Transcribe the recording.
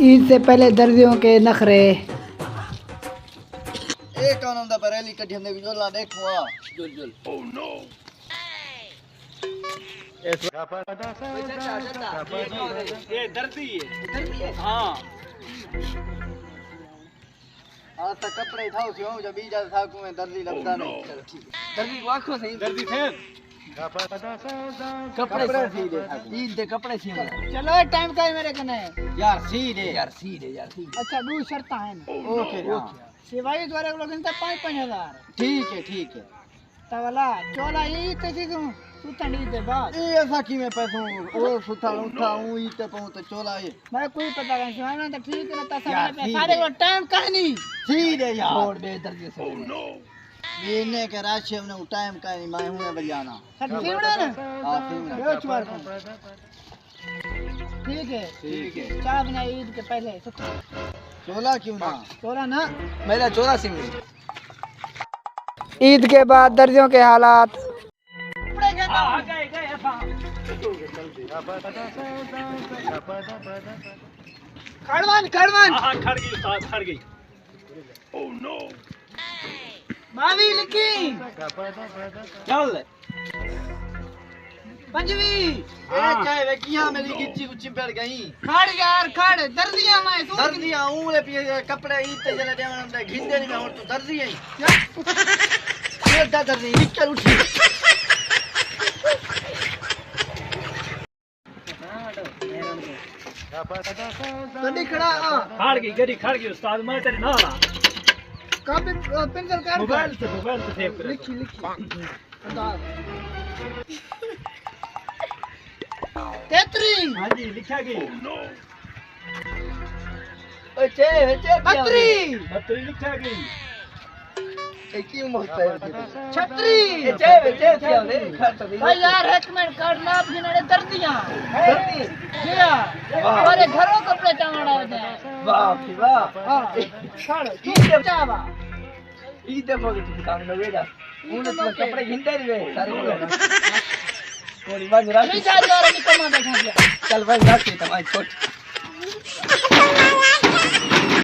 ईद से पहले दर्जियों के नखरे। एक कौन दा बरेली कटी हमने जोला देखो आ जुल जुल ओह नो ये दर्दी है हां आ तो कपड़े थाओ छो जब ई जा साकू में दर्दी लगता नहीं चलो ठीक है दर्दी को आंखों से दर्दी थे कपड़े सी दे ईद दे कपड़े सी चलो टाइम का है मेरे कने यार सी दे अच्छा दो शर्तां हैं ओके सिवाई द्वारे लोग इनका 5-5 हजार ठीक है तवला चोला ई तसी तू तंडी दे बाद ये ऐसा की मैं पैसों ओ सुथा उठा हूं ई ते पहुंच चोला ये मैं कोई पता नहीं सुना तो ठीक है तसा पे सारे को टाइम का नहीं सी दे यार छोड़ दे दर्जी से ओह नो मैंने के राशि हमने टाइम का नहीं मैं हूं बजाना सब सीवड़ा ना हां सीवड़ा यो चुवार ठीक है चाय बना ईद के पहले चोला क्यों ना चोला ना मेरा चोला सिंह ईद के बाद दर्जियों के हालात खड़वान खड़ गई उस्ताद खड़ गई ओह नो मावी लिखी चल पंजवी ए चाय वे किया मेरी गिच्ची गुच्ची बैठ गई खड़ यार खड़ दर्जियां मैं तू दर्दियां उले पिए कपड़े इते जले देवन दे घिंदेली में और तू दर्दी है ये दर्दी निकल उठी गड्डी खड़ा खड़ गई उस्ताद मैं तेरे नाल आ कब पेंसिल कर मोबाइल से सेव कर लिखी तेतरी हां जी लिखा गई ओए चे बत्तरी लिखा गई ए क्यों मस्त है छतरी चे क्या ले खट दी भाई यार एक मिनट करना भी नड़े दर्दियां दर्दी क्या हमारे घरों कपड़े टमाड़ा होते हैं वाह भी वाह हां खड़ ठीक है चावा ई देखो तू काम में वेदा उन तो कपड़े घिंदे रे सारे कोई बात नहीं जा रहा है कमा बैठा चल भाई रख दे भाई छोड़